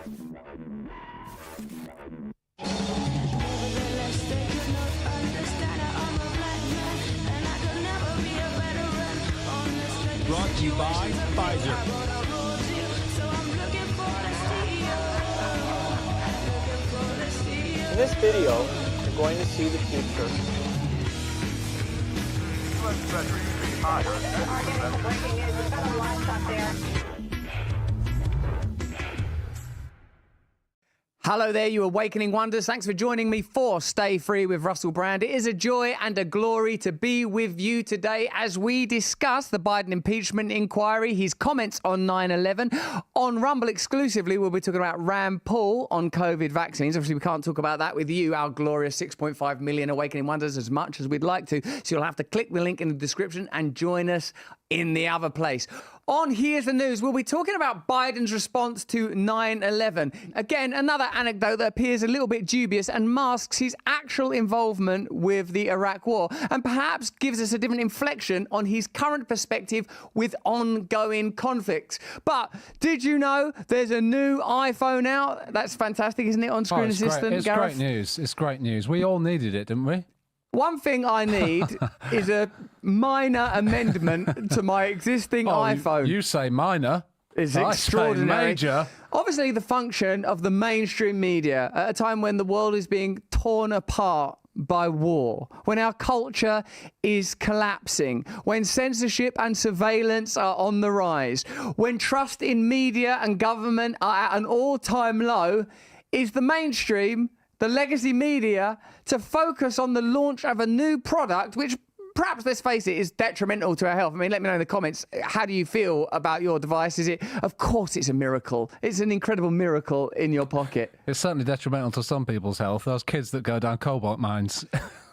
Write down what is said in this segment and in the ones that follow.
Brought to you by Pfizer. In this video, you're going to see the future. Hello there, you Awakening Wonders. Thanks for joining me for Stay Free with Russell Brand. It is a joy and a glory to be with you today as we discuss the Biden impeachment inquiry, his comments on 9/11. On Rumble exclusively, we'll be talking about Rand Paul on COVID vaccines. Obviously, we can't talk about that with you, our glorious 6.5 million Awakening Wonders, as much as we'd like to. So you'll have to click the link in the description and join us in the other place. On Here's the News, we'll be talking about Biden's response to 9/11. Again, another anecdote that appears a little bit dubious and masks his actual involvement with the Iraq war and perhaps gives us a different inflection on his current perspective with ongoing conflicts. But did you know there's a new iPhone out? That's fantastic, isn't it, on Screen Assistant, It's Gareth? great news. It's great news. We all needed it, didn't we? One thing I need is a minor amendment to my existing iPhone. You say minor. It's I extraordinary. say major. Obviously, the function of the mainstream media at a time when the world is being torn apart by war, when our culture is collapsing, when censorship and surveillance are on the rise, when trust in media and government are at an all-time low, is the mainstream, the legacy media, to focus on the launch of a new product which perhaps, let's face it, is detrimental to our health. I mean, let me know in the comments, how do you feel about your device? Is it, of course it's a miracle. It's an incredible miracle in your pocket. It's certainly detrimental to some people's health. Those kids that go down cobalt mines.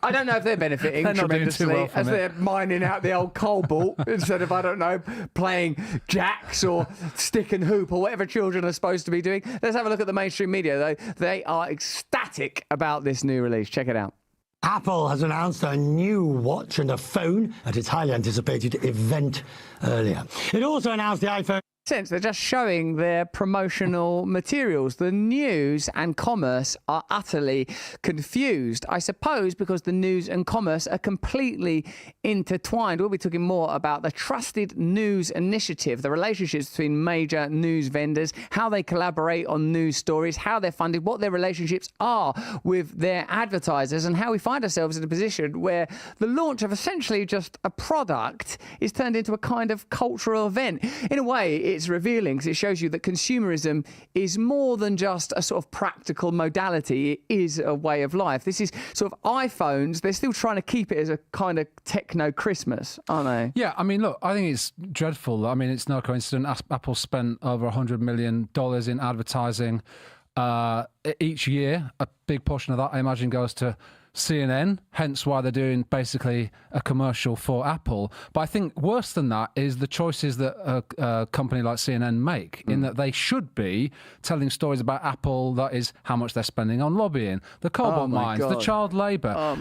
I don't know if they're benefiting They're not doing too tremendously well from as it. they're mining out the old cobalt instead of, I don't know, playing jacks or stick and hoop or whatever children are supposed to be doing. Let's have a look at the mainstream media, though. They are ecstatic about this new release. Check it out. Apple has announced a new watch and a phone at its highly anticipated event earlier. It also announced the iPhone. They're just showing their promotional materials. The news and commerce are utterly confused, I suppose, because the news and commerce are completely intertwined. We'll be talking more about the Trusted News Initiative, the relationships between major news vendors, how they collaborate on news stories, how they're funded, what their relationships are with their advertisers, and how we find ourselves in a position where the launch of essentially just a product is turned into a kind of cultural event. In a way, it's revealing because it shows you that consumerism is more than just a sort of practical modality. It is a way of life. This is sort of iPhones. They're still trying to keep it as a kind of techno Christmas, aren't they? Yeah, I mean, look, I think it's dreadful. I mean, it's no coincidence. Apple spent over $100 million in advertising each year. A big portion of that, I imagine, goes to CNN, hence why they're doing basically a commercial for Apple. But I think worse than that is the choices that a company like CNN make, in that they should be telling stories about Apple, that is how much they're spending on lobbying, the cobalt mines, the child labour.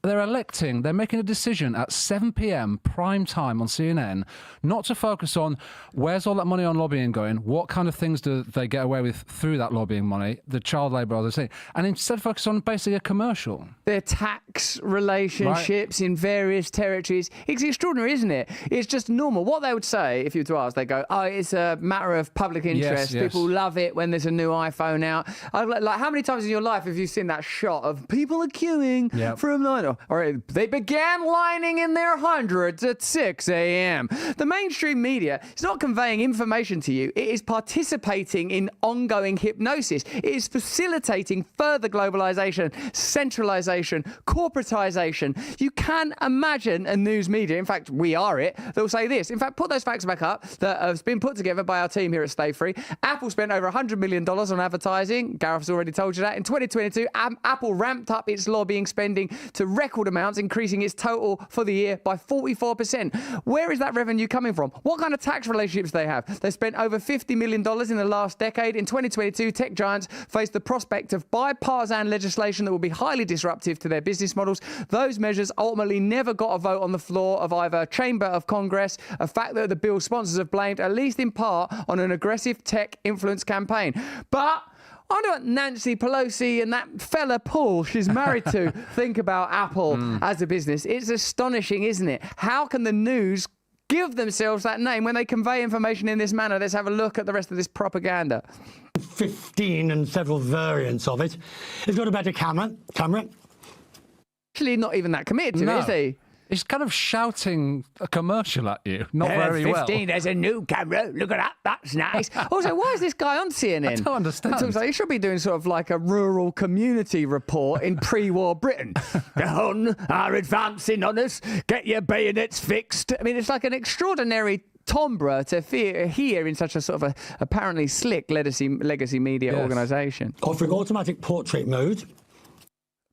They're electing, they're making a decision at 7 p.m. prime time on CNN not to focus on where's all that money on lobbying going, what kind of things do they get away with through that lobbying money, the child labour, all those things, and instead focus on basically a commercial. Their tax relationships in various territories. It's extraordinary, isn't it? It's just normal. What they would say, if you were to ask, they go, oh, it's a matter of public interest. Yes. People love it when there's a new iPhone out. Like, how many times in your life have you seen that shot of people are queuing from line? Or they began lining in their hundreds at 6 a.m. The mainstream media is not conveying information to you. It is participating in ongoing hypnosis. It is facilitating further globalization, centralization, corporatization. You can imagine a news media, in fact, we are it, they'll say this. In fact, put those facts back up that have been put together by our team here at Stay Free. Apple spent over $100 million on advertising. Gareth's already told you that. In 2022, Apple ramped up its lobbying spending to record amounts, increasing its total for the year by 44%. Where is that revenue coming from? What kind of tax relationships do they have? They spent over $50 million in the last decade. In 2022, tech giants faced the prospect of bipartisan legislation that will be highly disruptive to their business models. Those measures ultimately never got a vote on the floor of either chamber of Congress, a fact that the bill's sponsors have blamed, at least in part, on an aggressive tech influence campaign. But I wonder what Nancy Pelosi and that fella Paul she's married to think about Apple as a business. It's astonishing, isn't it? How can the news give themselves that name when they convey information in this manner? Let's have a look at the rest of this propaganda. 15 and several variants of it. It's got a better camera. Actually, not even that committed to it, is he? He's kind of shouting a commercial at you, not very 15, well. there's a new camera. Look at that. That's nice. Also, why is this guy on CNN? I don't understand. It looks like he should be doing sort of like a rural community report in pre-war Britain. The Hun are advancing on us. Get your bayonets fixed. I mean, it's like an extraordinary timbre to hear in such a sort of a apparently slick legacy media organisation. Offering automatic portrait mode.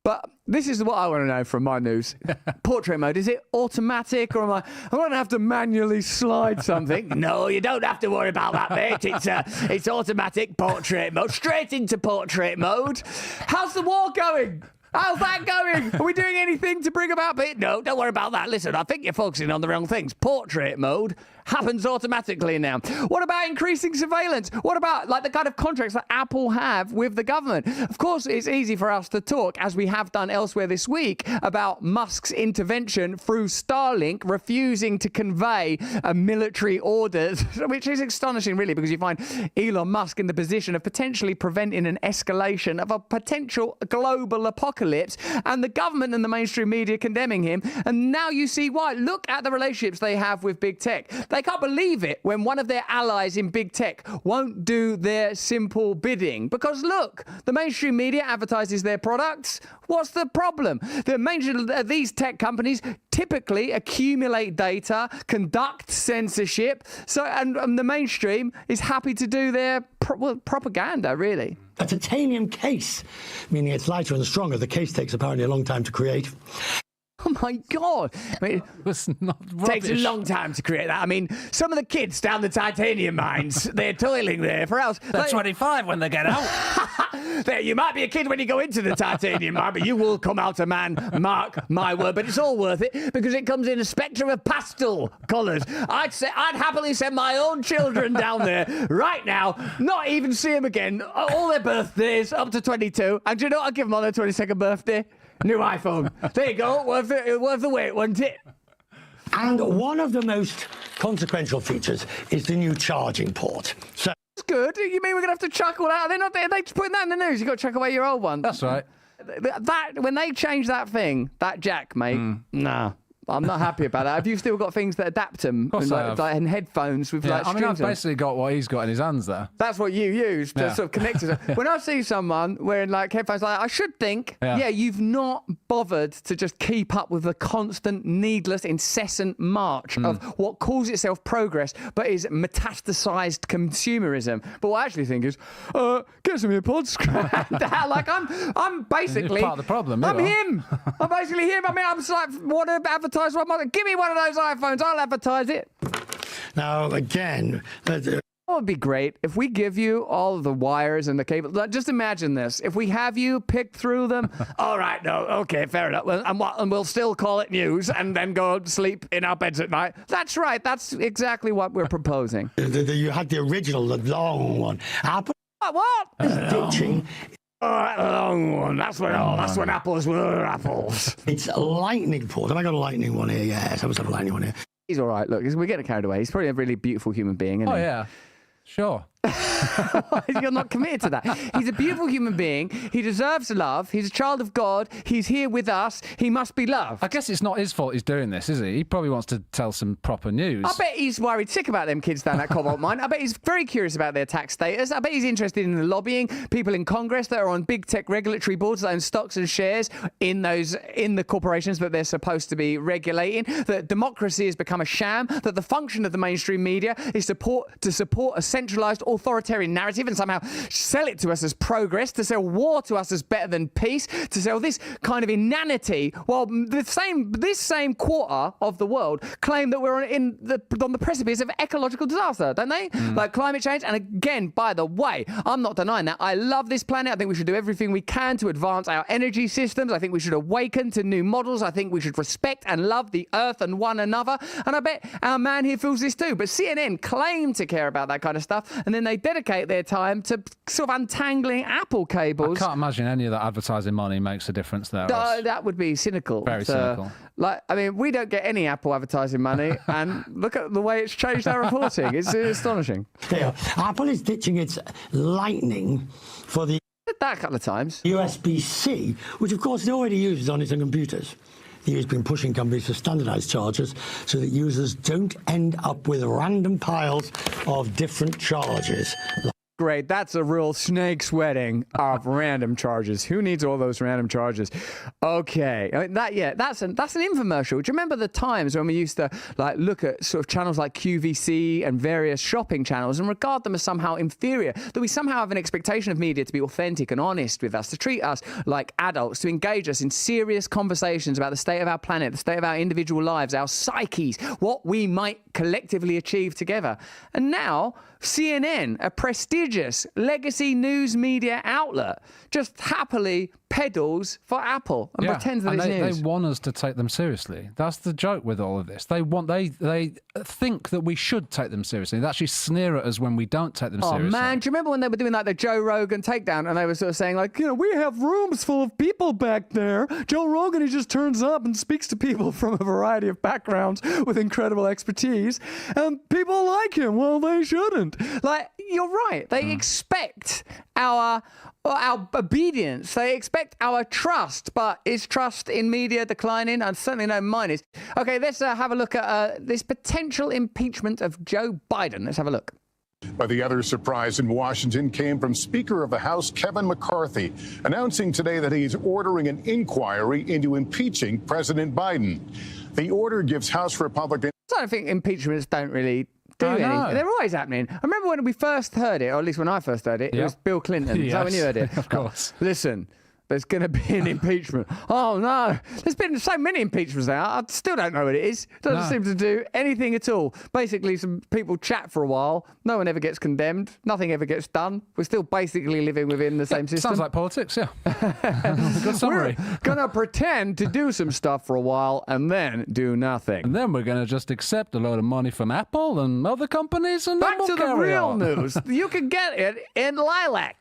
But this is what I want to know from my news. Portrait mode, is it automatic or am I going to have to manually slide something? No, you don't have to worry about that, mate. It's automatic portrait mode. Straight into portrait mode. How's the war going? How's that going? Are we doing anything to bring about it? No, don't worry about that. Listen, I think you're focusing on the wrong things. Portrait mode happens automatically now. What about increasing surveillance? What about like the kind of contracts that Apple have with the government? Of course, it's easy for us to talk, as we have done elsewhere this week, about Musk's intervention through Starlink refusing to convey a military orders, which is astonishing, really, because you find Elon Musk in the position of potentially preventing an escalation of a potential global apocalypse, and the government and the mainstream media condemning him. And now you see why. Look at the relationships they have with big tech. They can't believe it when one of their allies in big tech won't do their simple bidding. Because look, the mainstream media advertises their products. What's the problem? These tech companies typically accumulate data, conduct censorship, and the mainstream is happy to do their propaganda, really. A titanium case, meaning it's lighter and stronger. The case takes apparently a long time to create. Oh my God. I mean, That's not it takes a long time to create that. I mean, some of the kids down the titanium mines, they're toiling there for hours. They're 25 when they get out. There, you might be a kid when you go into the titanium mine, but you will come out a man, mark my word. But it's all worth it because it comes in a spectrum of pastel colours. I'd happily send my own children down there right now, not even see them again, all their birthdays up to 22. And do you know what I'd give them on their 22nd birthday? New iPhone. There you go. Worth the wait, wasn't it? And one of the most consequential features is the new charging port. So It's good. You mean we're going to have to chuck all that? They're just putting that in the news. You've got to chuck away your old one. That's right. That when they change that thing, that jack, mate, nah. I'm not happy about that. Have you still got things that adapt them? Of course I have. And headphones with Yeah, like I mean, I've strings on? basically got what he's got in his hands there. That's what you use to Yeah. sort of connect to. When I see someone wearing like headphones, I should think, Yeah. you've not bothered to just keep up with the constant, needless, incessant march of what calls itself progress, but is metastasized consumerism. But what I actually think is, get some AirPods. Like I'm basically You're part of the problem. I'm you are. him. I'm basically him. I mean, I'm just like, want to advertise one more? Give me one of those iPhones. I'll advertise it. now, again, It would be great if we give you all the wires and the cables. Like, just imagine this. If we have you pick through them, all right, no, okay, fair enough. Well, and we'll still call it news and then go to sleep in our beds at night. That's right. That's exactly what we're proposing. you had the original, the long one. Apple What? is ditching All right, the long one. That's when apples were apples. its lightning port. Have I got a lightning one here? Yes, I must have a lightning one here. He's all right. Look, we're getting carried away. He's probably a really beautiful human being, isn't Oh, he? yeah. Sure. You're not committed to that. He's a beautiful human being. He deserves love. He's a child of God. He's here with us. He must be loved. I guess it's not his fault he's doing this, is he? He probably wants to tell some proper news. I bet he's worried sick about them kids down that cobalt mine. I bet he's very curious about their tax status. I bet he's interested in the lobbying people in Congress that are on big tech regulatory boards that own stocks and shares in the corporations that they're supposed to be regulating. That democracy has become a sham. That the function of the mainstream media is to support a centralized authoritarian narrative and somehow sell it to us as progress, to sell war to us as better than peace, to sell this kind of inanity, while this same quarter of the world claim that we're on the precipice of ecological disaster, don't they? Like climate change. And again, by the way, I'm not denying that. I love this planet. I think we should do everything we can to advance our energy systems. I think we should awaken to new models. I think we should respect and love the earth and one another. And I bet our man here feels this too. But CNN claim to care about that kind of stuff, and then they dedicate their time to sort of untangling Apple cables. I can't imagine any of that advertising money makes a difference there. That would be cynical. Very cynical. Like, I mean, we don't get any Apple advertising money, and look at the way it's changed our reporting. It's astonishing. There, Apple is ditching its Lightning for the That a couple of times. USB-C, which of course it already uses on its own computers. The EU's been pushing companies to standardise chargers so that users don't end up with random piles of different chargers. Great, that's a real snake's wedding of random charges. Who needs all those random charges? Okay, I mean, that's an infomercial. Do you remember the times when we used to like look at sort of channels like QVC and various shopping channels and regard them as somehow inferior? That we somehow have an expectation of media to be authentic and honest with us, to treat us like adults, to engage us in serious conversations about the state of our planet, the state of our individual lives, our psyches, what we might collectively achieve together. And now CNN, a prestigious legacy news media outlet, just happily peddles for Apple and pretends that it's news. They want us to take them seriously. That's the joke with all of this. They think that we should take them seriously. They actually sneer at us when we don't take them seriously. Oh man, do you remember when they were doing like the Joe Rogan takedown and they were sort of saying like, you know, we have rooms full of people back there. Joe Rogan, he just turns up and speaks to people from a variety of backgrounds with incredible expertise, and people like him. Well, they shouldn't. Like, you're right. They expect our obedience. They expect our trust. But is trust in media declining? I certainly know mine is. Okay, let's have a look at this potential impeachment of Joe Biden. Let's have a look. But the other surprise in Washington came from Speaker of the House Kevin McCarthy, announcing today that he's ordering an inquiry into impeaching President Biden. The order gives House Republicans... I don't think impeachments don't really do anything. They're always happening. I remember when we first heard it, or at least when I first heard it, it was Bill Clinton. Is that when you heard it? Of course. Listen, there's going to be an impeachment. Oh, no. There's been so many impeachments now. I still don't know what it is. Doesn't seem to do anything at all. Basically, some people chat for a while. No one ever gets condemned. Nothing ever gets done. We're still basically living within the same system. Sounds like politics, yeah. Good summary. We're going to pretend to do some stuff for a while and then do nothing. And then we're going to just accept a load of money from Apple and other companies, and back then we'll to the carry real on. news. You can get it in Lilac.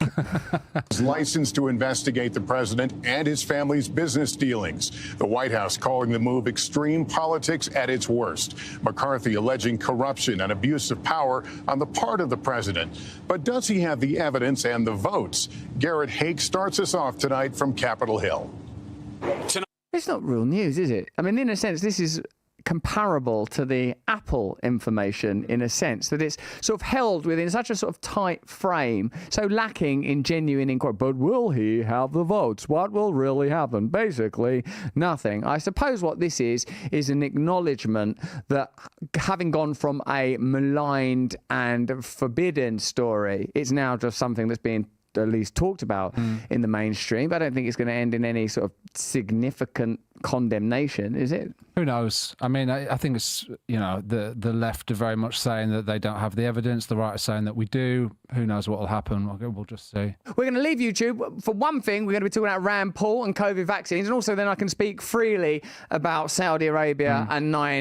is licensed to investigate the president and his family's business dealings. The White House calling the move extreme politics at its worst. McCarthy alleging corruption and abuse of power on the part of the president. But does he have the evidence and the votes? Garrett Hake starts us off tonight from Capitol Hill. It's not real news, is it? I mean, in a sense, this is comparable to the Apple information in a sense that it's sort of held within such a sort of tight frame, so lacking in genuine inquiry. But will he have the votes? What will really happen? Basically, nothing. I suppose what this is an acknowledgement that having gone from a maligned and forbidden story, it's now just something that's being at least talked about in the mainstream. But I don't think it's going to end in any sort of significant condemnation, is it? Who knows? I mean, I think it's, you know, the left are very much saying that they don't have the evidence. The right are saying that we do. Who knows what will happen? We'll just see. We're going to leave YouTube. For one thing, we're going to be talking about Rand Paul and COVID vaccines, and also then I can speak freely about Saudi Arabia and 9